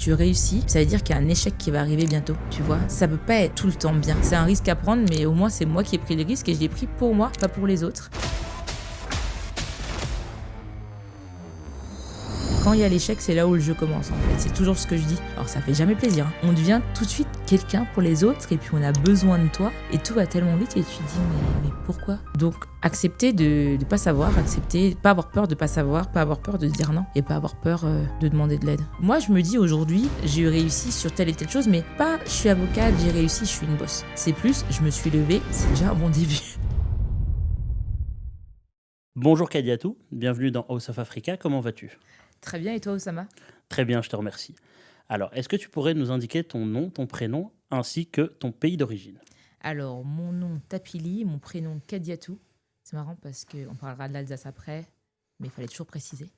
tu réussis, ça veut dire qu'il y a un échec qui va arriver bientôt, tu vois. Ça peut pas être tout le temps bien. C'est un risque à prendre, mais au moins c'est moi qui ai pris le risque et je l'ai pris pour moi, pas pour les autres. Quand il y a l'échec, c'est là où le jeu commence en fait. C'est toujours ce que je dis. Alors ça fait jamais plaisir. On devient tout de suite quelqu'un pour les autres et puis on a besoin de toi et tout va tellement vite et tu te dis mais pourquoi? Donc accepter de pas savoir, accepter, pas avoir peur de pas savoir, pas avoir peur de dire non et pas avoir peur de demander de l'aide. Moi je me dis aujourd'hui, j'ai réussi sur telle et telle chose, mais pas je suis avocate, j'ai réussi, je suis une boss. C'est plus, je me suis levée, c'est déjà un bon début. Bonjour Kadiatou, bienvenue dans House of Africa, comment vas-tu? Très bien, et toi Oussama? Très bien, je te remercie. Alors, est-ce que tu pourrais nous indiquer ton nom, ton prénom, ainsi que ton pays d'origine? Alors, mon nom Tapili, mon prénom Kadiatou. C'est marrant parce qu'on parlera de l'Alsace après, mais il fallait toujours préciser.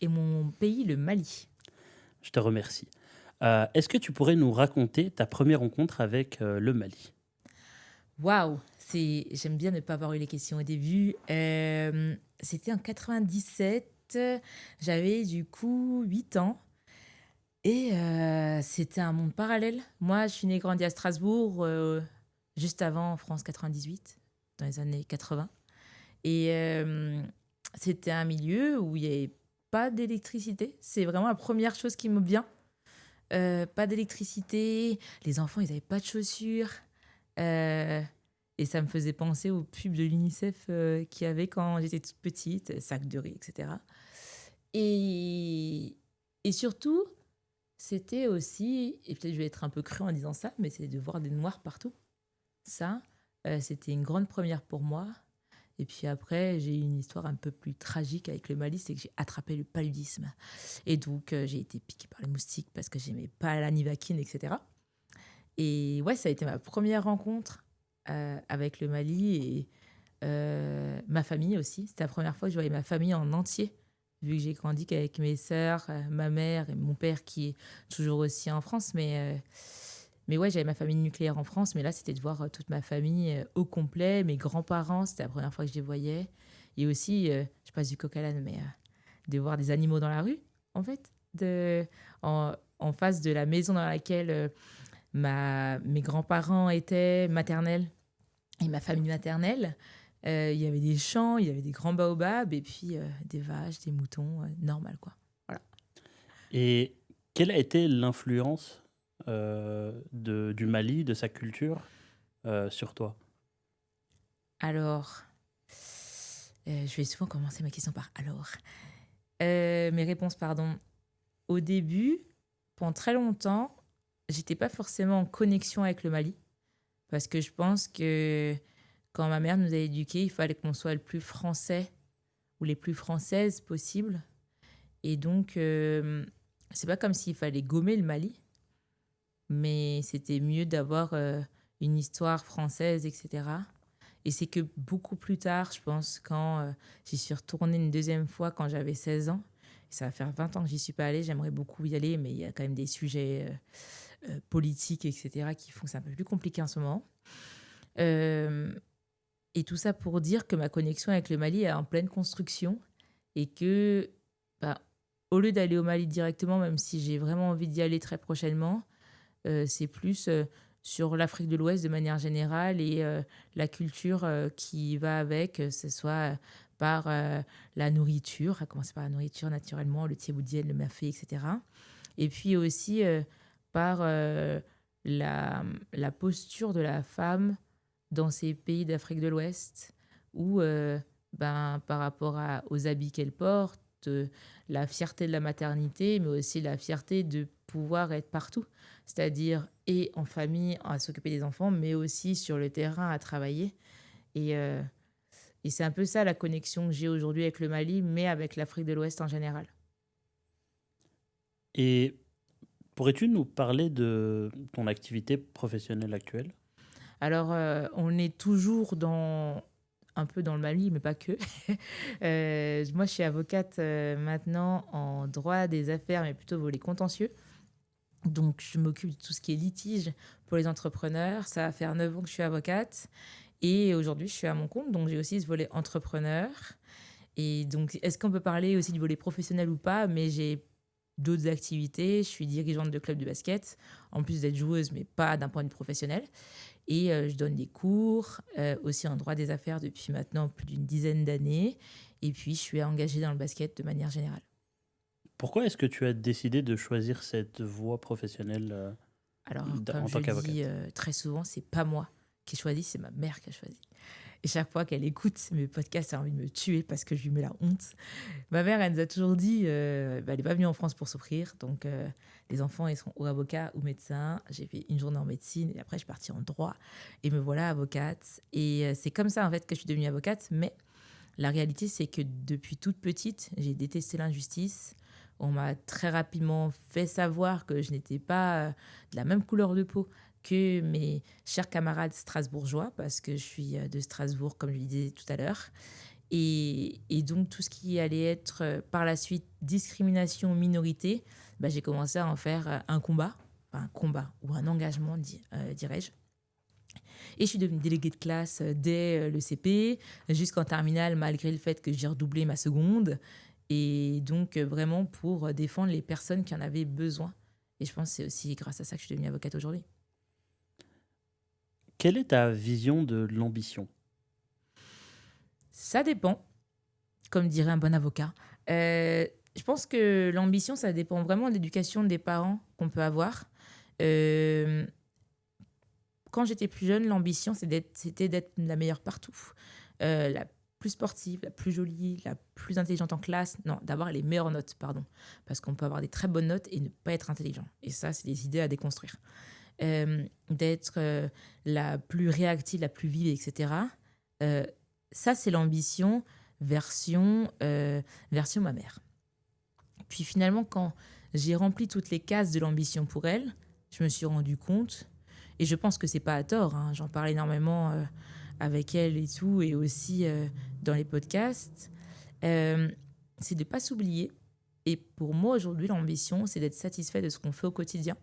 Et mon pays, le Mali. Je te remercie. Est-ce que tu pourrais nous raconter ta première rencontre avec le Mali? Waouh, j'aime bien ne pas avoir eu les questions au début. C'était en 97, j'avais du coup 8 ans. Et c'était un monde parallèle. Moi, je suis née et grandie à Strasbourg, juste avant France 98, dans les années 80. Et c'était un milieu où il n'y avait pas d'électricité. C'est vraiment la première chose qui me vient. Pas d'électricité, les enfants, ils n'avaient pas de chaussures. Et ça me faisait penser aux pubs de l'UNICEF qu'il y avait quand j'étais toute petite, sac de riz, etc. Et surtout, c'était aussi, et peut-être je vais être un peu cru en disant ça, mais c'est de voir des noirs partout. Ça, c'était une grande première pour moi. Et puis après, j'ai eu une histoire un peu plus tragique avec le Mali, c'est que j'ai attrapé le paludisme. Et donc, j'ai été piquée par les moustiques parce que j'aimais pas la nivaquine, etc. Et ouais, ça a été ma première rencontre avec le Mali et ma famille aussi. C'était la première fois que je voyais ma famille en entier, vu que j'ai grandi qu'avec mes sœurs, ma mère et mon père qui est toujours aussi en France. Mais ouais, j'avais ma famille nucléaire en France, mais là, c'était de voir toute ma famille au complet. Mes grands-parents, c'était la première fois que je les voyais. Et aussi, je passe du coq à l'âne, mais de voir des animaux dans la rue, en fait, en face de la maison dans laquelle mes grands-parents étaient maternels et ma famille maternelle. Il y avait des champs, il y avait des grands baobabs et puis des vaches, des moutons, normal quoi. Voilà. Et quelle a été l'influence du Mali, de sa culture, sur toi? Alors, je vais souvent commencer ma question par alors. Mes réponses, pardon. Au début, pendant très longtemps, j'étais pas forcément en connexion avec le Mali parce que je pense que quand ma mère nous a éduqués, il fallait qu'on soit le plus français ou les plus françaises possible. Et donc, c'est pas comme s'il fallait gommer le Mali, mais c'était mieux d'avoir une histoire française, etc. Et c'est que beaucoup plus tard, je pense, quand j'y suis retournée une deuxième fois quand j'avais 16 ans, ça va faire 20 ans que j'y suis pas allée, j'aimerais beaucoup y aller, mais il y a quand même des sujets politiques, etc., qui font que c'est un peu plus compliqué en ce moment. Euh, et tout ça pour dire que ma connexion avec le Mali est en pleine construction et que, bah, au lieu d'aller au Mali directement, même si j'ai vraiment envie d'y aller très prochainement, c'est plus sur l'Afrique de l'Ouest de manière générale et la culture qui va avec, que ce soit par la nourriture, à commencer par la nourriture naturellement, le thieboudienne, le mafé, etc. Et puis aussi par la posture de la femme dans ces pays d'Afrique de l'Ouest, où par rapport aux habits qu'elle porte, la fierté de la maternité, mais aussi la fierté de pouvoir être partout, c'est-à-dire et en famille à s'occuper des enfants, mais aussi sur le terrain à travailler. Et, euh, et c'est un peu ça la connexion que j'ai aujourd'hui avec le Mali, mais avec l'Afrique de l'Ouest en général. Et pourrais-tu nous parler de ton activité professionnelle actuelle? Alors, on est toujours un peu dans le Mali, mais pas que. Moi, je suis avocate maintenant en droit des affaires, mais plutôt volet contentieux. Donc, je m'occupe de tout ce qui est litige pour les entrepreneurs. Ça va faire 9 ans que je suis avocate. Et aujourd'hui, je suis à mon compte. Donc, j'ai aussi ce volet entrepreneur. Et donc, est-ce qu'on peut parler aussi du volet professionnel ou pas? Mais j'ai d'autres activités. Je suis dirigeante de club de basket, en plus d'être joueuse, mais pas d'un point de vue professionnel. Et je donne des cours aussi en droit des affaires depuis maintenant plus d'une dizaine d'années. Et puis, je suis engagée dans le basket de manière générale. Pourquoi est-ce que tu as décidé de choisir cette voie professionnelle Alors, comme en je tant le dis qu'avocate? très souvent, c'est pas moi qui ai choisi, c'est ma mère qui a choisi. Et chaque fois qu'elle écoute mes podcasts, elle a envie de me tuer parce que je lui mets la honte. Ma mère, elle nous a toujours dit, elle n'est pas venue en France pour souffrir. Donc, les enfants, ils seront ou avocats ou médecins. J'ai fait une journée en médecine et après, je suis partie en droit. Et me voilà avocate. Et c'est comme ça, en fait, que je suis devenue avocate. Mais la réalité, c'est que depuis toute petite, j'ai détesté l'injustice. On m'a très rapidement fait savoir que je n'étais pas de la même couleur de peau que mes chers camarades strasbourgeois, parce que je suis de Strasbourg, comme je le disais tout à l'heure. Et donc, tout ce qui allait être par la suite discrimination, minorité, bah, j'ai commencé à en faire un combat, enfin, un combat ou un engagement, dirais-je. Et je suis devenue déléguée de classe dès le CP, jusqu'en terminale, malgré le fait que j'ai redoublé ma seconde. Et donc, vraiment pour défendre les personnes qui en avaient besoin. Et je pense que c'est aussi grâce à ça que je suis devenue avocate aujourd'hui. Quelle est ta vision de l'ambition? Ça dépend, comme dirait un bon avocat. Je pense que l'ambition, ça dépend vraiment de l'éducation des parents qu'on peut avoir. Euh, Quand j'étais plus jeune, l'ambition, c'était d'être la meilleure partout. La plus sportive, la plus jolie, la plus intelligente en classe. Non, d'avoir les meilleures notes, pardon. Parce qu'on peut avoir des très bonnes notes et ne pas être intelligent. Et ça, c'est des idées à déconstruire. D'être la plus réactive, la plus vive, etc. Ça, c'est l'ambition version ma mère. Puis finalement, quand j'ai rempli toutes les cases de l'ambition pour elle, je me suis rendu compte, et je pense que c'est pas à tort, hein, j'en parle énormément avec elle et tout, et aussi dans les podcasts, c'est de ne pas s'oublier. Et pour moi, aujourd'hui, l'ambition, c'est d'être satisfait de ce qu'on fait au quotidien,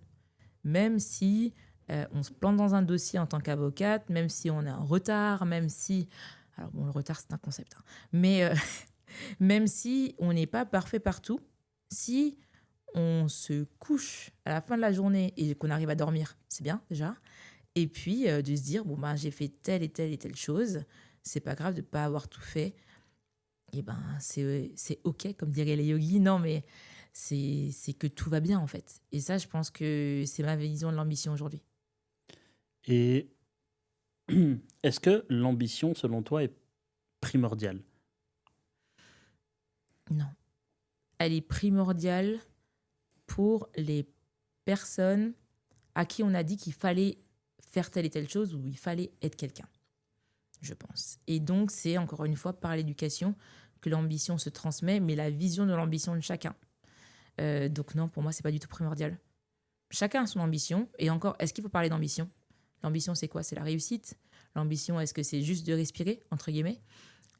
même si on se plante dans un dossier en tant qu'avocate, même si on est en retard, même si... Alors bon, le retard, c'est un concept, hein, mais même si on n'est pas parfait partout, si on se couche à la fin de la journée et qu'on arrive à dormir, c'est bien déjà. Et puis de se dire, bon, ben, j'ai fait telle et telle et telle chose, c'est pas grave de ne pas avoir tout fait. Et ben, c'est OK, comme diraient les yogis. Non, mais c'est que tout va bien, en fait. Et ça, je pense que c'est ma vision de l'ambition aujourd'hui. Et est-ce que l'ambition, selon toi, est primordiale? Non. Elle est primordiale pour les personnes à qui on a dit qu'il fallait faire telle et telle chose ou il fallait être quelqu'un, je pense. Et donc, c'est encore une fois par l'éducation que l'ambition se transmet, mais la vision de l'ambition de chacun. Donc non, pour moi, c'est pas du tout primordial. Chacun a son ambition. Et encore, est-ce qu'il faut parler d'ambition? L'ambition, c'est quoi? C'est la réussite. L'ambition, est-ce que c'est juste de respirer, entre guillemets?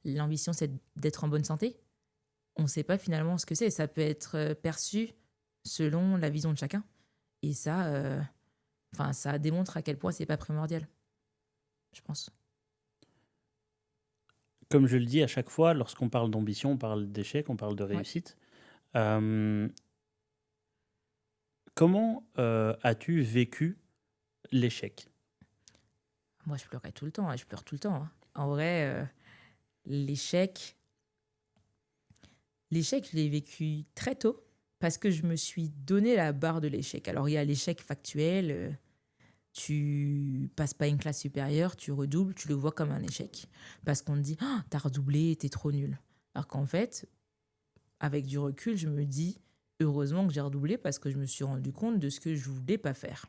L'ambition, c'est d'être en bonne santé. On ne sait pas finalement ce que c'est. Ça peut être perçu selon la vision de chacun. Et ça, ça démontre à quel point c'est pas primordial, je pense. Comme je le dis à chaque fois, lorsqu'on parle d'ambition, on parle d'échec, on parle de Ouais. réussite. Comment as-tu vécu l'échec? Moi, je pleurais tout le temps. Je pleure tout le temps, hein. En vrai, l'échec, je l'ai vécu très tôt parce que je me suis donné la barre de l'échec. Alors, il y a l'échec factuel. Tu passes pas une classe supérieure, tu redoubles, tu le vois comme un échec. Parce qu'on te dit, oh, t'as redoublé, t'es trop nul. Alors qu'en fait, avec du recul, je me dis, heureusement que j'ai redoublé parce que je me suis rendu compte de ce que je voulais pas faire.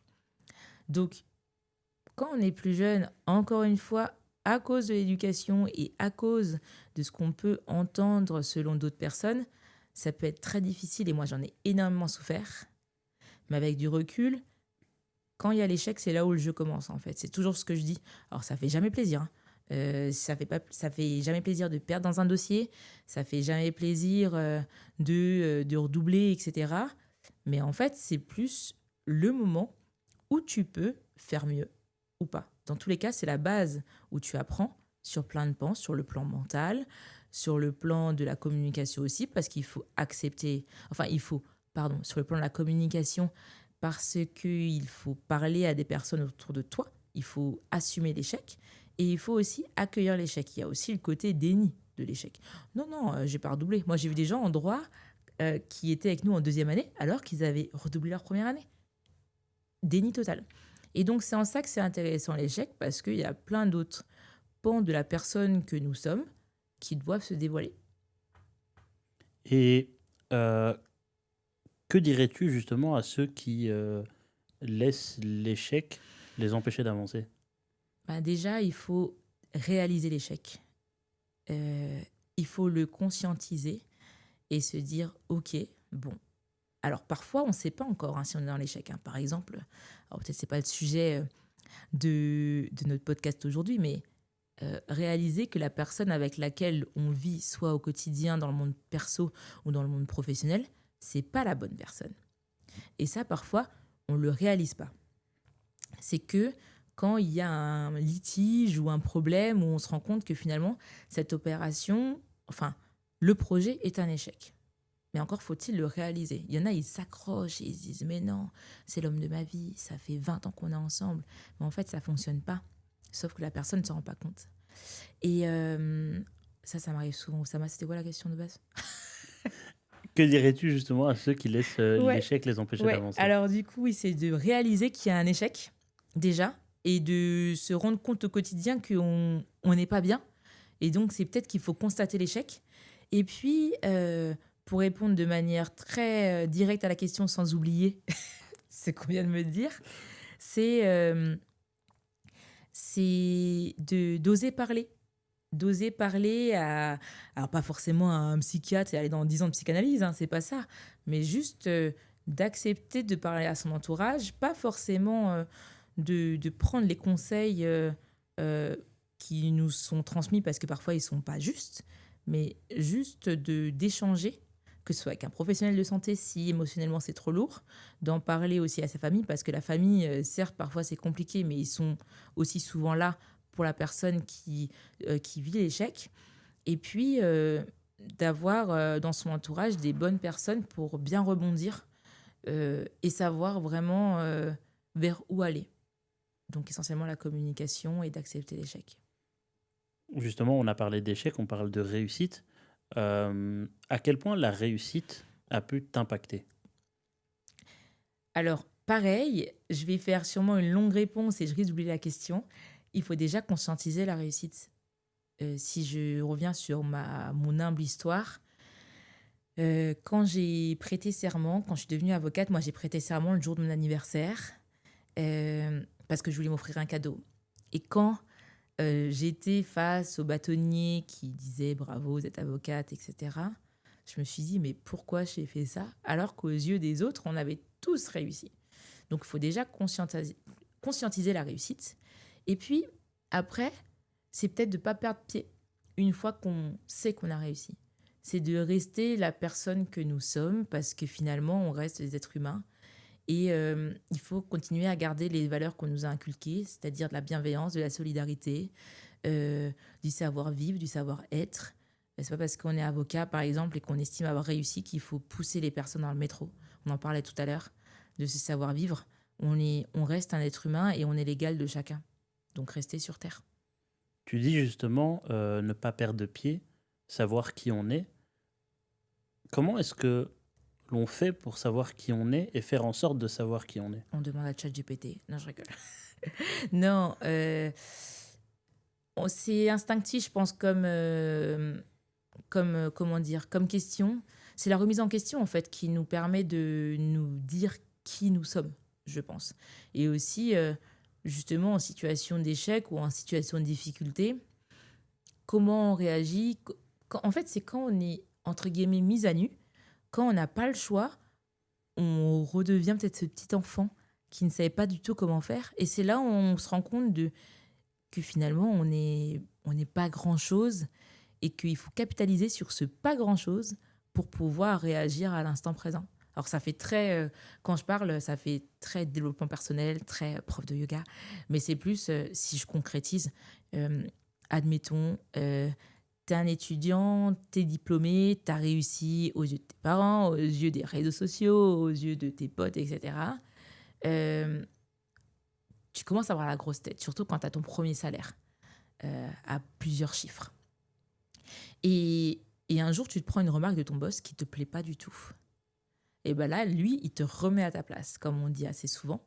Donc, quand on est plus jeune, encore une fois, à cause de l'éducation et à cause de ce qu'on peut entendre selon d'autres personnes, ça peut être très difficile et moi j'en ai énormément souffert. Mais avec du recul, quand il y a l'échec, c'est là où le jeu commence en fait. C'est toujours ce que je dis. Alors ça fait jamais plaisir, hein. Ça fait jamais plaisir de perdre dans un dossier, ça fait jamais plaisir de redoubler, etc. Mais en fait, c'est plus le moment où tu peux faire mieux ou pas. Dans tous les cas, c'est la base où tu apprends sur plein de pans, sur le plan mental, sur le plan de la communication aussi, parce qu'il faut accepter, enfin, il faut sur le plan de la communication, parce qu'il faut parler à des personnes autour de toi, il faut assumer l'échec et il faut aussi accueillir l'échec. Il y a aussi le côté déni de l'échec. Non, non, j'ai pas redoublé. Moi, j'ai vu des gens en droit qui étaient avec nous en deuxième année alors qu'ils avaient redoublé leur première année. Déni total. Et donc, c'est en ça que c'est intéressant l'échec, parce qu'il y a plein d'autres pans de la personne que nous sommes qui doivent se dévoiler. Et que dirais-tu justement à ceux qui laissent l'échec les empêcher d'avancer? Ben déjà, il faut réaliser l'échec. Il faut le conscientiser et se dire, OK, bon. Alors, parfois, on ne sait pas encore si on est dans l'échec. Par exemple, alors peut-être que ce n'est pas le sujet de notre podcast aujourd'hui, mais réaliser que la personne avec laquelle on vit, soit au quotidien, dans le monde perso ou dans le monde professionnel, c'est pas la bonne personne. Et ça, parfois, on ne le réalise pas. C'est que quand il y a un litige ou un problème où on se rend compte que finalement, cette opération, le projet est un échec. Mais encore faut-il le réaliser. Il y en a, ils s'accrochent et ils se disent « Mais non, c'est l'homme de ma vie, ça fait 20 ans qu'on est ensemble. » Mais en fait, ça ne fonctionne pas. Sauf que la personne ne s'en rend pas compte. Et ça m'arrive souvent. Oussama, c'était quoi la question de base? Que dirais-tu justement à ceux qui laissent Ouais. l'échec les empêcher Ouais. d'avancer? Alors du coup, oui, c'est de réaliser qu'il y a un échec, déjà, et de se rendre compte au quotidien qu'on n'est pas bien. Et donc, c'est peut-être qu'il faut constater l'échec. Et puis, pour répondre de manière très directe à la question sans oublier ce qu'on vient de me dire, c'est d'oser parler. D'oser parler à... Alors, pas forcément à un psychiatre et aller dans 10 ans de psychanalyse, c'est pas ça. Mais juste d'accepter de parler à son entourage, pas forcément de prendre les conseils qui nous sont transmis parce que parfois ils sont pas justes, mais juste d'échanger, que ce soit avec un professionnel de santé si émotionnellement c'est trop lourd, d'en parler aussi à sa famille, parce que la famille, certes, parfois c'est compliqué, mais ils sont aussi souvent là pour la personne qui vit l'échec. Et puis, d'avoir dans son entourage des bonnes personnes pour bien rebondir et savoir vraiment vers où aller. Donc, essentiellement, la communication et d'accepter l'échec. Justement, on a parlé d'échec, on parle de réussite. À quel point la réussite a pu t'impacter? Alors, pareil, je vais faire sûrement une longue réponse et je risque d'oublier la question. Il faut déjà conscientiser la réussite. Si je reviens sur mon humble histoire, quand j'ai prêté serment, quand je suis devenue avocate, moi j'ai prêté serment le jour de mon anniversaire parce que je voulais m'offrir un cadeau. Et quand j'étais face au bâtonnier qui disait « Bravo, vous êtes avocate », etc., je me suis dit « Mais pourquoi j'ai fait ça ?» alors qu'aux yeux des autres, on avait tous réussi. Donc, il faut déjà conscientiser la réussite. Et puis, après, c'est peut-être de ne pas perdre pied une fois qu'on sait qu'on a réussi. C'est de rester la personne que nous sommes, parce que finalement, on reste des êtres humains. Et il faut continuer à garder les valeurs qu'on nous a inculquées, c'est-à-dire de la bienveillance, de la solidarité, du savoir-vivre, du savoir-être. C'est pas parce qu'on est avocat, par exemple, et qu'on estime avoir réussi qu'il faut pousser les personnes dans le métro. On en parlait tout à l'heure, de ce savoir-vivre. On reste un être humain et on est l'égal de chacun. Donc, rester sur Terre. Tu dis justement ne pas perdre de pied, savoir qui on est. Comment est-ce que l'on fait pour savoir qui on est et faire en sorte de savoir qui on est? On demande à ChatGPT. Non, je rigole. Non, c'est instinctif, je pense, comme question. C'est la remise en question, en fait, qui nous permet de nous dire qui nous sommes, je pense. Et aussi, justement, en situation d'échec ou en situation de difficulté, comment on réagit. En fait, c'est quand on est, entre guillemets, mis à nu, quand on n'a pas le choix, on redevient peut-être ce petit enfant qui ne savait pas du tout comment faire. Et c'est là où on se rend compte que finalement, on n'est pas grand-chose et qu'il faut capitaliser sur ce pas grand-chose pour pouvoir réagir à l'instant présent. Alors, ça fait très, quand je parle, ça fait très développement personnel, très prof de yoga, mais c'est plus, si je concrétise, admettons, t'es un étudiant, t'es diplômé, t'as réussi aux yeux de tes parents, aux yeux des réseaux sociaux, aux yeux de tes potes, etc. Euh, Tu commences à avoir la grosse tête, surtout quand t'as ton premier salaire à plusieurs chiffres. Et un jour, tu te prends une remarque de ton boss qui te plaît pas du tout. Et ben là, lui, il te remet à ta place, comme on dit assez souvent.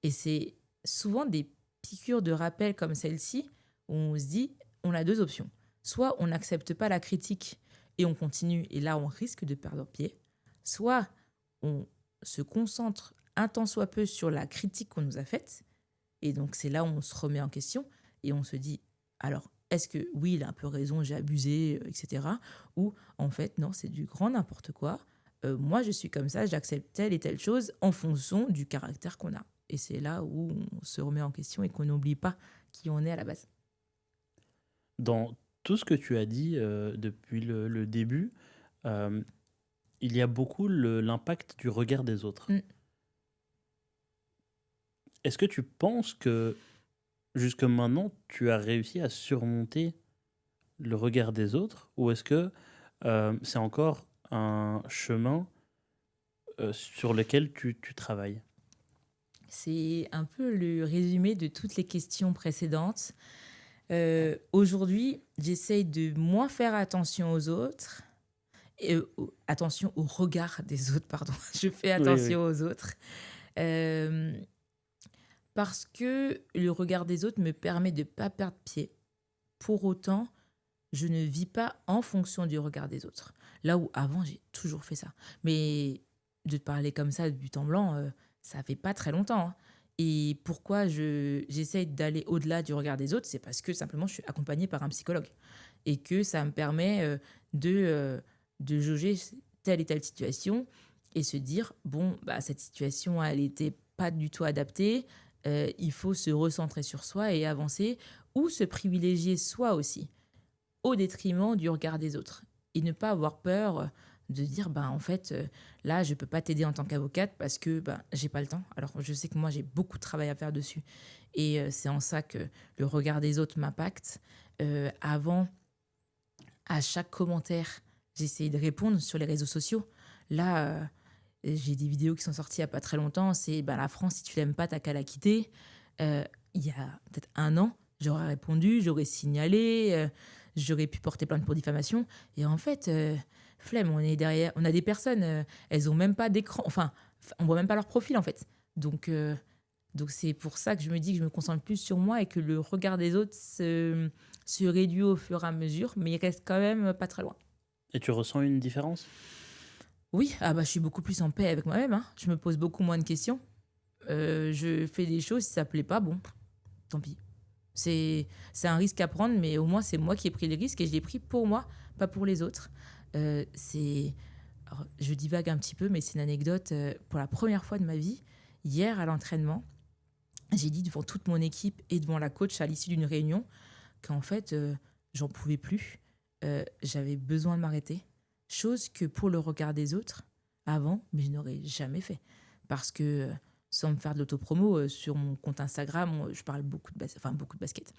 Et c'est souvent des piqûres de rappel comme celle-ci où on se dit, on a deux options. Soit on n'accepte pas la critique et on continue, et là, on risque de perdre pied. Soit on se concentre un tant soit peu sur la critique qu'on nous a faite, et donc c'est là où on se remet en question, et on se dit, alors, est-ce que oui, il a un peu raison, j'ai abusé, etc. Ou en fait, non, c'est du grand n'importe quoi. Moi, je suis comme ça, j'accepte telle et telle chose en fonction du caractère qu'on a. Et c'est là où on se remet en question et qu'on n'oublie pas qui on est à la base. Dans tout ce que tu as dit depuis le début, euh, il y a beaucoup l'impact du regard des autres. Mm. Est-ce que tu penses que jusque maintenant, tu as réussi à surmonter le regard des autres ou est-ce que c'est encore un chemin sur lequel tu travailles? C'est un peu le résumé de toutes les questions précédentes. Aujourd'hui, j'essaye de moins faire attention aux autres, attention au regard des autres, pardon. Je fais Oui, oui. attention aux autres. Euh, Parce que le regard des autres me permet de ne pas perdre pied. Pour autant, je ne vis pas en fonction du regard des autres. Là où avant, j'ai toujours fait ça. Mais de te parler comme ça de but en blanc, ça fait pas très longtemps, hein. Et pourquoi j'essaye d'aller au-delà du regard des autres, c'est parce que simplement je suis accompagnée par un psychologue. Et que ça me permet de jauger telle et telle situation et se dire, bon, bah, cette situation, elle n'était pas du tout adaptée. Il faut se recentrer sur soi et avancer ou se privilégier soi aussi au détriment du regard des autres. Et ne pas avoir peur de dire, ben, en fait, là, je ne peux pas t'aider en tant qu'avocate parce que ben, j'ai pas le temps. Alors, je sais que moi, j'ai beaucoup de travail à faire dessus. Et c'est en ça que le regard des autres m'impacte. Avant, à chaque commentaire, j'essayais de répondre sur les réseaux sociaux. Là, j'ai des vidéos qui sont sorties il n'y a pas très longtemps. C'est ben, la France, si tu l'aimes pas, t'as qu'à la quitter. Il y a peut-être un an, j'aurais répondu, j'aurais signalé, j'aurais pu porter plainte pour diffamation. Et en fait, flemme, on est derrière. On a des personnes, elles ont même pas d'écran. Enfin, on voit même pas leur profil en fait. Donc c'est pour ça que je me dis que je me concentre plus sur moi et que le regard des autres se réduit au fur et à mesure, mais il reste quand même pas très loin. Et tu ressens une différence? Oui, ah bah, je suis beaucoup plus en paix avec moi-même, hein. Je me pose beaucoup moins de questions. Je fais des choses, si ça plaît pas, bon, tant pis. C'est un risque à prendre, mais au moins c'est moi qui ai pris les risques et je l'ai pris pour moi, pas pour les autres. C'est... Alors, je divague un petit peu, mais c'est une anecdote. Pour la première fois de ma vie, hier à l'entraînement, j'ai dit devant toute mon équipe et devant la coach à l'issue d'une réunion qu'en fait, j'en pouvais plus. J'avais besoin de m'arrêter. Chose que pour le regard des autres, avant, mais je n'aurais jamais fait. Parce que, sans me faire de l'autopromo, sur mon compte Instagram, je parle beaucoup beaucoup de basket.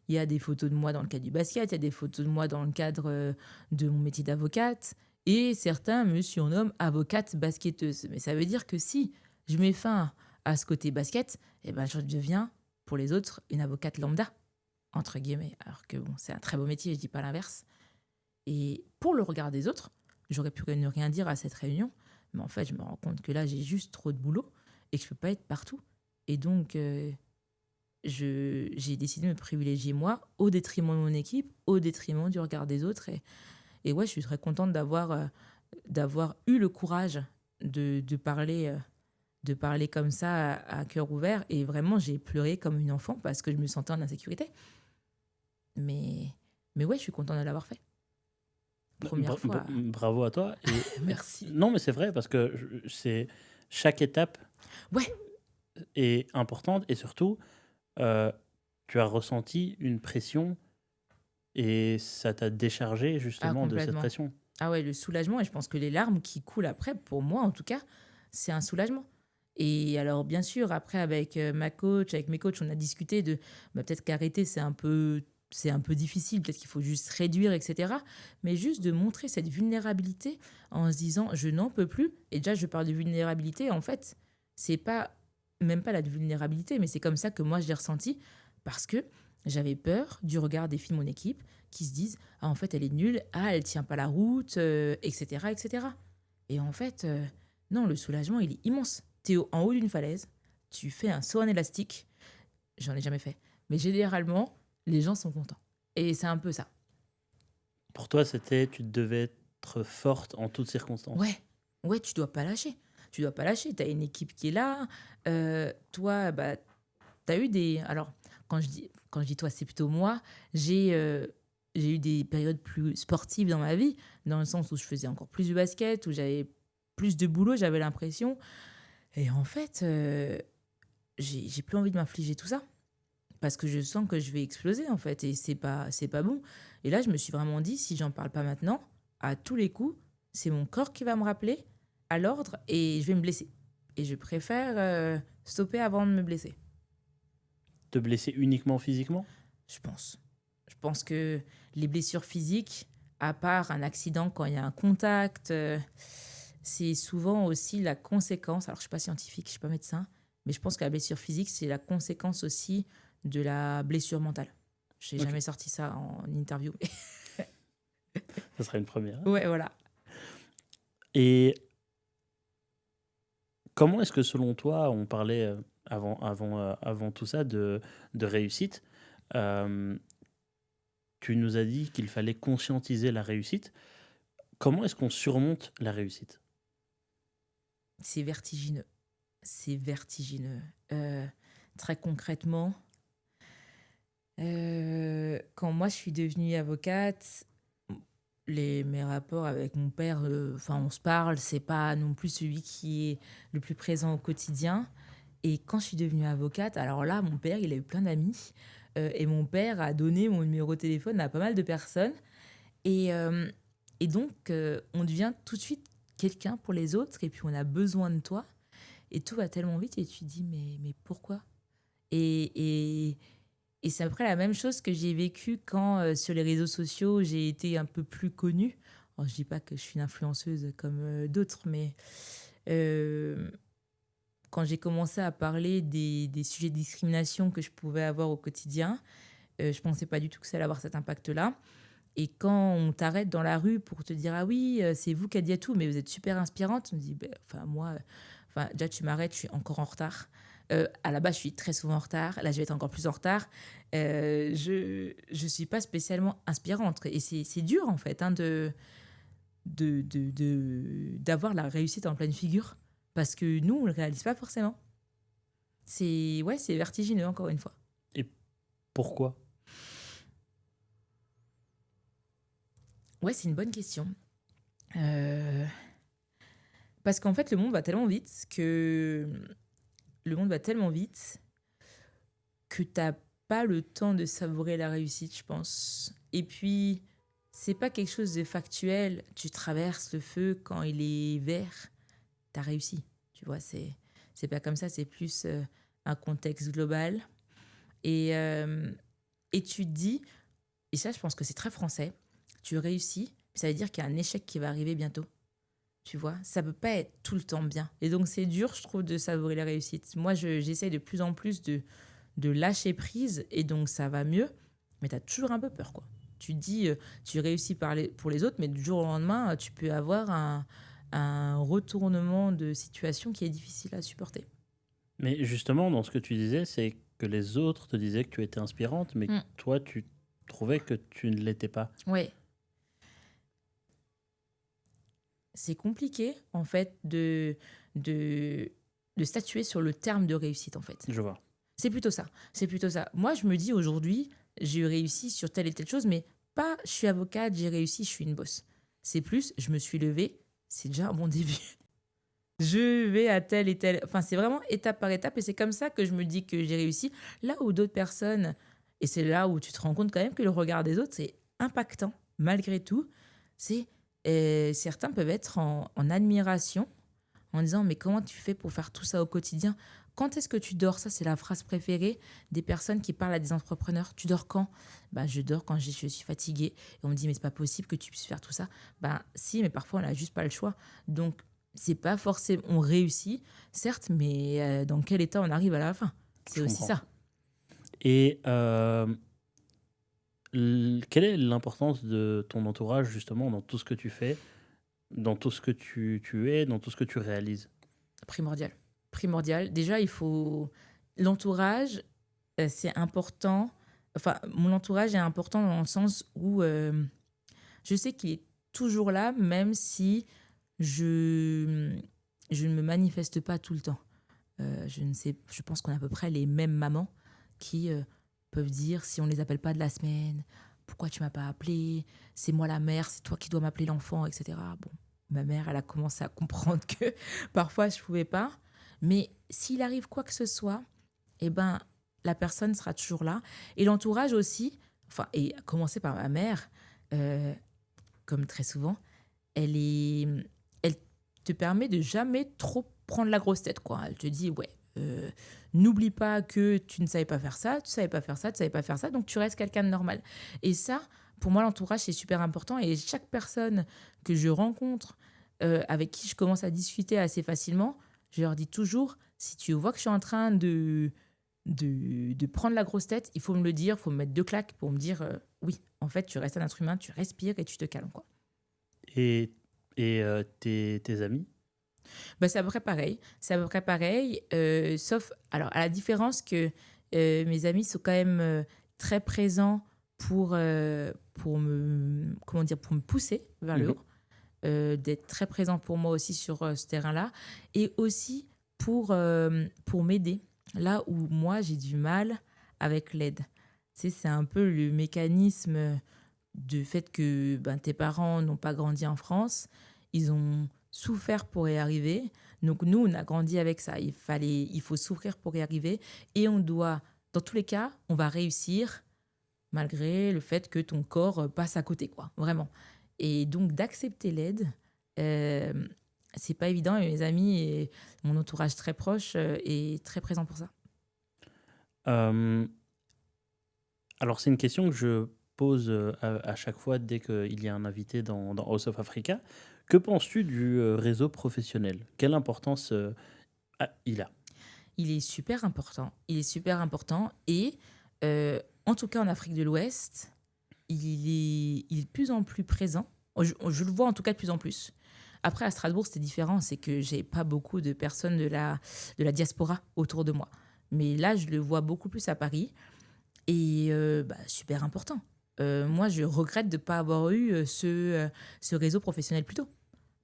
Il y a des photos de moi dans le cadre du basket, il y a des photos de moi dans le cadre de mon métier d'avocate. Et certains me surnomment avocate basketteuse. Mais ça veut dire que si je mets fin à ce côté basket, eh ben, je deviens, pour les autres, une avocate lambda, entre guillemets. Alors que bon, c'est un très beau métier, je ne dis pas l'inverse. Et pour le regard des autres, j'aurais pu ne rien dire à cette réunion, mais en fait, je me rends compte que là, j'ai juste trop de boulot et que je ne peux pas être partout. Et donc, j'ai décidé de me privilégier moi au détriment de mon équipe, au détriment du regard des autres. Et ouais, je suis très contente d'avoir eu le courage de parler comme ça à cœur ouvert. Et vraiment, j'ai pleuré comme une enfant parce que je me sentais en insécurité. Mais ouais, je suis contente de l'avoir fait. Première fois. Bravo à toi. Et Merci. non, mais c'est vrai parce que c'est chaque étape Ouais. est importante et surtout, tu as ressenti une pression et ça t'a déchargé justement de cette Complètement. pression. Ah ouais, le soulagement. Et je pense que les larmes qui coulent après, pour moi en tout cas, c'est un soulagement. Et alors, bien sûr, après, avec ma coach, avec mes coachs, on a discuté de peut-être qu'arrêter, c'est un peu c'est un peu difficile, peut-être qu'il faut juste réduire, etc. Mais juste de montrer cette vulnérabilité en se disant je n'en peux plus. Et déjà, je parle de vulnérabilité. En fait, c'est pas même pas la vulnérabilité, mais c'est comme ça que moi je l'ai ressenti parce que j'avais peur du regard des filles de mon équipe qui se disent ah, en fait, elle est nulle, ah, elle tient pas la route, etc., etc. Et en fait, non, le soulagement, il est immense. T'es en haut d'une falaise, tu fais un saut en élastique. J'en ai jamais fait. Mais généralement, les gens sont contents. Et c'est un peu ça. Pour toi, c'était tu devais être forte en toutes circonstances. Ouais, ouais, tu dois pas lâcher. Tu dois pas lâcher. Tu as une équipe qui est là. Toi, bah, tu as eu des... Alors, quand je dis toi, c'est plutôt moi. J'ai eu des périodes plus sportives dans ma vie, dans le sens où je faisais encore plus de basket, où j'avais plus de boulot, j'avais l'impression. Et en fait, j'ai plus envie de m'infliger tout ça. Parce que je sens que je vais exploser, en fait. Et c'est pas bon. Et là, je me suis vraiment dit, si j'en parle pas maintenant, à tous les coups, c'est mon corps qui va me rappeler à l'ordre et je vais me blesser. Et je préfère stopper avant de me blesser, Te blesser uniquement physiquement? je pense. Je pense que les blessures physiques, à part un accident quand il y a un contact, c'est souvent aussi la conséquence. Alors, je ne suis pas scientifique, je ne suis pas médecin, mais je pense que la blessure physique, c'est la conséquence aussi de la blessure mentale. Je n'ai Ok, jamais sorti ça en interview. ça serait une première. Ouais, voilà. Et comment est-ce que selon toi, on parlait avant tout ça de réussite, euh, tu nous as dit qu'il fallait conscientiser la réussite. Comment est-ce qu'on surmonte la réussite? C'est vertigineux. C'est vertigineux. Très concrètement, quand moi je suis devenue avocate, mes rapports avec mon père, enfin on se parle, c'est pas non plus celui qui est le plus présent au quotidien. Et quand je suis devenue avocate, alors là, mon père, il a eu plein d'amis. Et mon père a donné mon numéro de téléphone à pas mal de personnes. Et, euh, et donc, on devient tout de suite quelqu'un pour les autres. Et puis, on a besoin de toi. Et tout va tellement vite. Et tu te dis, mais pourquoi et, et, et c'est après la même chose que j'ai vécu quand, sur les réseaux sociaux, j'ai été un peu plus connue. Alors, je dis pas que je suis une influenceuse comme d'autres, mais euh, quand j'ai commencé à parler des sujets de discrimination que je pouvais avoir au quotidien, je pensais pas du tout que ça allait avoir cet impact-là. Et quand on t'arrête dans la rue pour te dire ah oui, c'est vous qui a tout, mais vous êtes super inspirante, on me dit enfin moi, enfin déjà tu m'arrêtes, je suis encore en retard. À la base, je suis très souvent en retard. Là, je vais être encore plus en retard. Je suis pas spécialement inspirante et c'est dur en fait hein, d'avoir la réussite en pleine figure parce que nous on le réalise pas forcément. C'est vertigineux encore une fois. Et pourquoi? Ouais, c'est une bonne question. Euh, Parce qu'en fait, le monde va tellement vite que t'as pas le temps de savourer la réussite, je pense. Et puis, c'est pas quelque chose de factuel. Tu traverses le feu quand il est vert, t'as réussi. Tu vois, c'est pas comme ça. C'est plus un contexte global. Et euh, et tu te dis, et ça, je pense que c'est très français. Tu réussis, ça veut dire qu'il y a un échec qui va arriver bientôt. Tu vois, ça peut pas être tout le temps bien. Et donc, c'est dur, je trouve, de savourer la réussite. Moi, j'essaie de plus en plus de lâcher prise, et donc ça va mieux, mais tu as toujours un peu peur, quoi. Tu te dis, tu réussis pour les autres, mais du jour au lendemain, tu peux avoir un retournement de situation qui est difficile à supporter. Mais justement, dans ce que tu disais, c'est que les autres te disaient que tu étais inspirante, mais Mm. toi, tu trouvais que tu ne l'étais pas. Ouais, c'est compliqué, en fait, de, de statuer sur le terme de réussite, en fait. Je vois. C'est plutôt ça. C'est plutôt ça. Moi, je me dis aujourd'hui, j'ai réussi sur telle et telle chose, mais pas je suis avocate, j'ai réussi, je suis une bosse. C'est plus, je me suis levée, c'est déjà un bon début. Je vais à telle et telle. Enfin, c'est vraiment étape par étape et c'est comme ça que je me dis que j'ai réussi. Là où d'autres personnes, et c'est là où tu te rends compte quand même que le regard des autres, c'est impactant malgré tout. C'est certains peuvent être en admiration en disant mais comment tu fais pour faire tout ça au quotidien? Quand est-ce que tu dors? Ça, c'est la phrase préférée des personnes qui parlent à des entrepreneurs. Tu dors quand? Bah, je dors quand je suis fatiguée. Et on me dit, mais c'est pas possible que tu puisses faire tout ça. Bah, si, mais parfois, on n'a juste pas le choix. Donc, c'est pas forcément. On réussit, certes, mais dans quel état on arrive à la fin? C'est Je aussi comprends. ça. Et quelle est l'importance de ton entourage justement dans tout ce que tu fais, dans tout ce que tu es, dans tout ce que tu réalises? Primordial. Primordial. Déjà, il faut. L'entourage, c'est important. Enfin, mon entourage est important dans le sens où je sais qu'il est toujours là, même si je, je ne me manifeste pas tout le temps. Je ne sais, je pense qu'on a à peu près les mêmes mamans qui peuvent dire si on les appelle pas de la semaine, pourquoi tu m'as pas appelé, c'est moi la mère, c'est toi qui dois m'appeler l'enfant, etc. Bon, ma mère, elle a commencé à comprendre que parfois je pouvais pas, mais s'il arrive quoi que ce soit, eh ben la personne sera toujours là et l'entourage aussi. Enfin, et à commencer par ma mère, euh, comme très souvent, elle te permet de jamais trop prendre la grosse tête, quoi. Elle te dit, ouais, n'oublie pas que tu ne savais pas faire ça, tu savais pas faire ça, tu savais pas faire ça, donc tu restes quelqu'un de normal. Et ça, pour moi, l'entourage, c'est super important. Et chaque personne que je rencontre, avec qui je commence à discuter assez facilement, je leur dis toujours, si tu vois que je suis en train de prendre la grosse tête, il faut me le dire, il faut me mettre 2 claques pour me dire, oui, en fait, tu restes un être humain, tu respires et tu te calmes, quoi. Et, tes amis? Bah, c'est à peu près pareil. C'est à peu près pareil, sauf alors à la différence que, mes amis sont quand même, très présents pour me comment dire? Pour me pousser vers le Mhm. haut, d'être très présents pour moi aussi sur, ce terrain-là et aussi pour m'aider. Là où moi j'ai du mal avec l'aide. Tu sais, c'est un peu le mécanisme, du fait que, ben, tes parents n'ont pas grandi en France, ils ont souffert pour y arriver. Donc nous, on a grandi avec ça. Il faut souffrir pour y arriver. Et on doit, dans tous les cas, on va réussir malgré le fait que ton corps passe à côté, quoi. Vraiment. Et donc d'accepter l'aide, euh, c'est pas évident. Et mes amis et mon entourage très proche est très présent pour ça. Euh, alors, c'est une question que je pose à chaque fois dès qu'il y a un invité dans House of Africa. Que penses-tu du réseau professionnel? Quelle importance il a? Il est super important. Il est super important. Et en tout cas en Afrique de l'Ouest, il est de plus en plus présent. Je le vois en tout cas de plus en plus. Après, à Strasbourg, c'était différent. C'est que j'ai pas beaucoup de personnes de la diaspora autour de moi. Mais là, je le vois beaucoup plus à Paris. Et bah, super important. Moi, je regrette de ne pas avoir eu ce réseau professionnel plus tôt.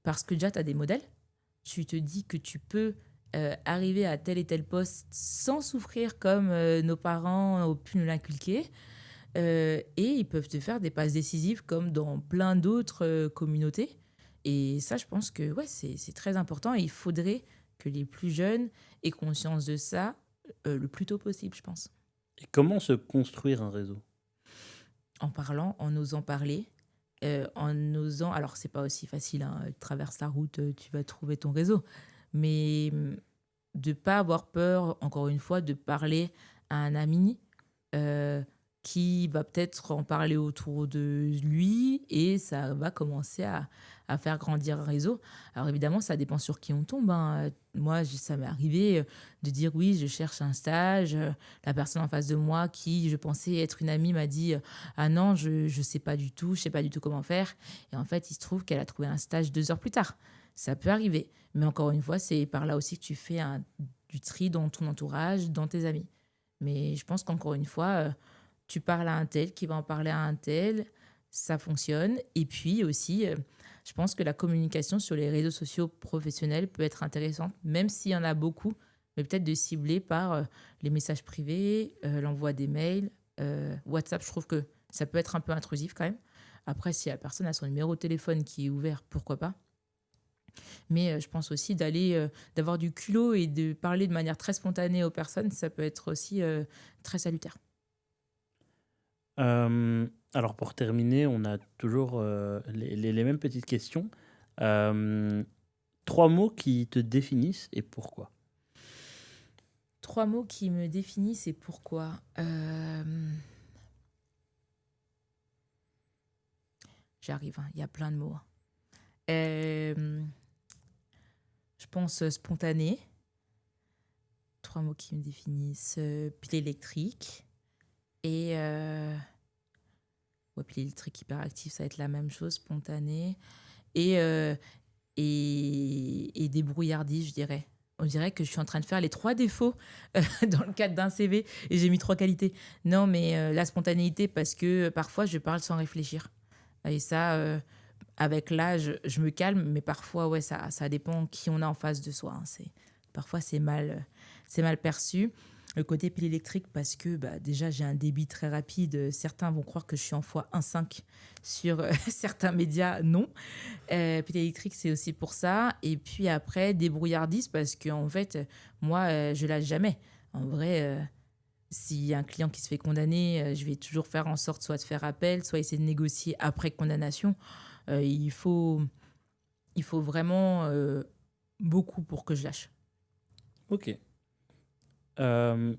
Parce que déjà, tu as des modèles. Tu te dis que tu peux arriver à tel et tel poste sans souffrir comme nos parents ont pu nous l'inculquer. Et ils peuvent te faire des passes décisives comme dans plein d'autres communautés. Et ça, je pense que ouais, c'est très important. Et il faudrait que les plus jeunes aient conscience de ça le plus tôt possible, je pense. Et comment se construire un réseau? En parlant, en osant parler, en osant. Alors, c'est pas aussi facile, hein, tu traverses la route, tu vas trouver ton réseau. Mais de pas avoir peur, encore une fois, de parler à un ami euh, qui va peut-être en parler autour de lui et ça va commencer à faire grandir un réseau. Alors évidemment, ça dépend sur qui on tombe, hein. Moi, ça m'est arrivé de dire oui, je cherche un stage. La personne en face de moi qui, je pensais être une amie, m'a dit ah non, je sais pas du tout, je sais pas du tout comment faire. Et en fait, il se trouve qu'elle a trouvé un stage 2 heures plus tard. Ça peut arriver. Mais encore une fois, c'est par là aussi que tu fais du tri dans ton entourage, dans tes amis. Mais je pense qu'encore une fois, tu parles à un tel qui va en parler à un tel, ça fonctionne. Et puis aussi, je pense que la communication sur les réseaux sociaux professionnels peut être intéressante, même s'il y en a beaucoup, mais peut-être de cibler par les messages privés, l'envoi des mails. WhatsApp, je trouve que ça peut être un peu intrusif quand même. Après, si la personne a son numéro de téléphone qui est ouvert, pourquoi pas. Mais je pense aussi d'avoir du culot et de parler de manière très spontanée aux personnes, ça peut être aussi très salutaire. Alors pour terminer, on a toujours les mêmes petites questions. Hem, 3 mots qui te définissent et pourquoi? 3 mots qui me définissent et pourquoi. J'arrive, hein, il y a plein de mots. Je pense spontané. 3 mots qui me définissent. Pile électrique. Et pile électrique hyperactif, ça va être la même chose, spontané. Et débrouillardise, je dirais. On dirait que je suis en train de faire les 3 défauts dans le cadre d'un CV et j'ai mis 3 qualités. Non, mais la spontanéité, parce que parfois, je parle sans réfléchir. Et ça, avec l'âge, je me calme, mais parfois, ouais, ça dépend qui on a en face de soi. Hein. Parfois, c'est mal perçu. Le côté pile électrique, parce que déjà, j'ai un débit très rapide. Certains vont croire que je suis en x1,5 sur certains médias. Non. Pile électrique, c'est aussi pour ça. Et puis après, débrouillardise, parce qu'en fait, moi, je lâche jamais. En vrai, s'il y a un client qui se fait condamner, je vais toujours faire en sorte soit de faire appel, soit essayer de négocier après condamnation. Il faut vraiment beaucoup pour que je lâche. Ok. Que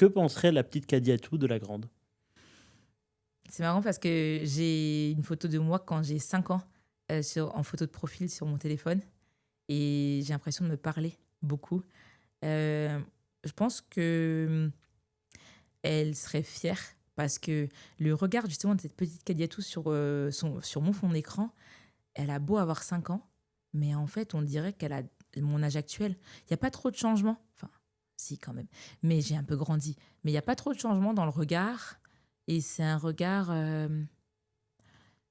penserait la petite Kadiatou de la grande? C'est marrant parce que j'ai une photo de moi quand j'ai 5 ans en photo de profil sur mon téléphone et j'ai l'impression de me parler beaucoup. Je pense que elle serait fière parce que le regard justement de cette petite Kadiatou sur mon fond d'écran, elle a beau avoir 5 ans, mais en fait on dirait qu'elle a mon âge actuel. Il n'y a pas trop de changements. Enfin, si quand même. Mais j'ai un peu grandi. Mais il n'y a pas trop de changements dans le regard. Et c'est un regard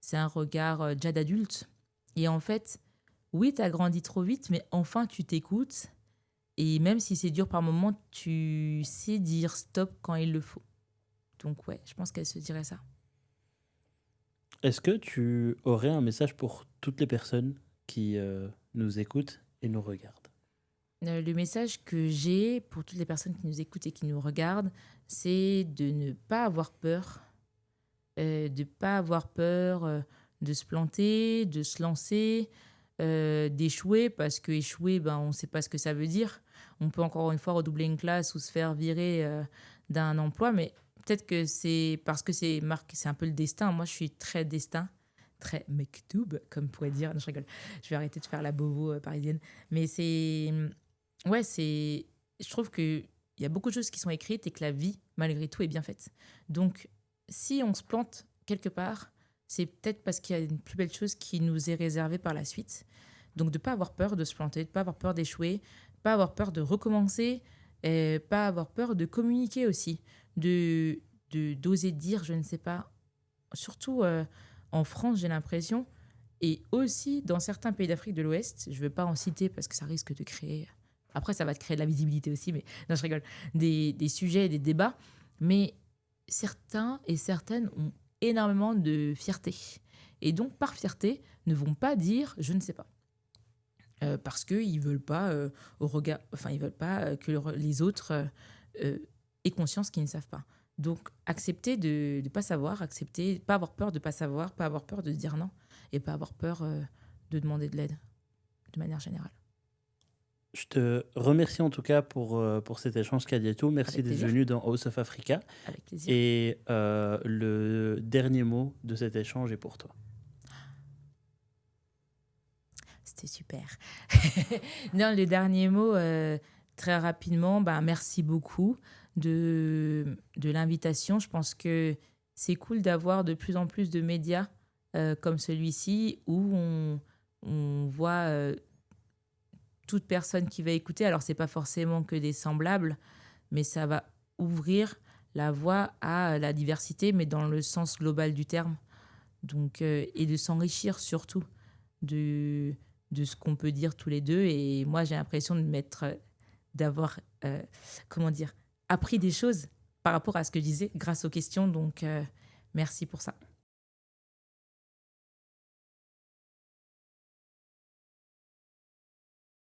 déjà d'adulte. Et en fait, oui, tu as grandi trop vite, mais enfin, tu t'écoutes. Et même si c'est dur par moments, tu sais dire stop quand il le faut. Donc ouais, je pense qu'elle se dirait ça. Est-ce que tu aurais un message pour toutes les personnes qui nous écoutent et nous regardent? Le message que j'ai pour toutes les personnes qui nous écoutent et qui nous regardent, c'est de ne pas avoir peur. De ne pas avoir peur de se planter, de se lancer, d'échouer, parce qu'échouer, on ne sait pas ce que ça veut dire. On peut encore une fois redoubler une classe ou se faire virer d'un emploi, mais peut-être que c'est parce que c'est un peu le destin. Moi, je suis très destin, très mektoub, comme pourrait dire. Non, je rigole. Je vais arrêter de faire la bobo parisienne. Mais je trouve qu'il y a beaucoup de choses qui sont écrites et que la vie, malgré tout, est bien faite. Donc, si on se plante quelque part, c'est peut-être parce qu'il y a une plus belle chose qui nous est réservée par la suite. Donc, de ne pas avoir peur de se planter, de ne pas avoir peur d'échouer, de ne pas avoir peur de recommencer, et pas avoir peur de communiquer aussi, d'oser dire, je ne sais pas. Surtout en France, j'ai l'impression, et aussi dans certains pays d'Afrique de l'Ouest, je ne vais pas en citer parce que ça risque de créer... Après, ça va te créer de la visibilité aussi, mais non, je rigole. Des sujets et des débats. Mais certains et certaines ont énormément de fierté. Et donc, par fierté, ne vont pas dire « je ne sais pas ». Parce qu'ils ne veulent pas, ils veulent pas que les autres aient conscience qu'ils ne savent pas. Donc, accepter de ne pas savoir, pas avoir peur de ne pas savoir, pas avoir peur de dire non, et pas avoir peur de demander de l'aide, de manière générale. Je te remercie en tout cas pour cet échange, Kadiatou. Merci Avec d'être plaisir. venu dans House of Africa. Avec plaisir. Et le dernier mot de cet échange est pour toi. C'était super. Non, le dernier mot, très rapidement, merci beaucoup de l'invitation. Je pense que c'est cool d'avoir de plus en plus de médias comme celui-ci où on voit toute personne qui va écouter. Alors, ce n'est pas forcément que des semblables, mais ça va ouvrir la voie à la diversité, mais dans le sens global du terme. Donc, et de s'enrichir surtout de ce qu'on peut dire tous les deux. Et moi, j'ai l'impression d'avoir appris des choses par rapport à ce que je disais grâce aux questions. Donc, merci pour ça.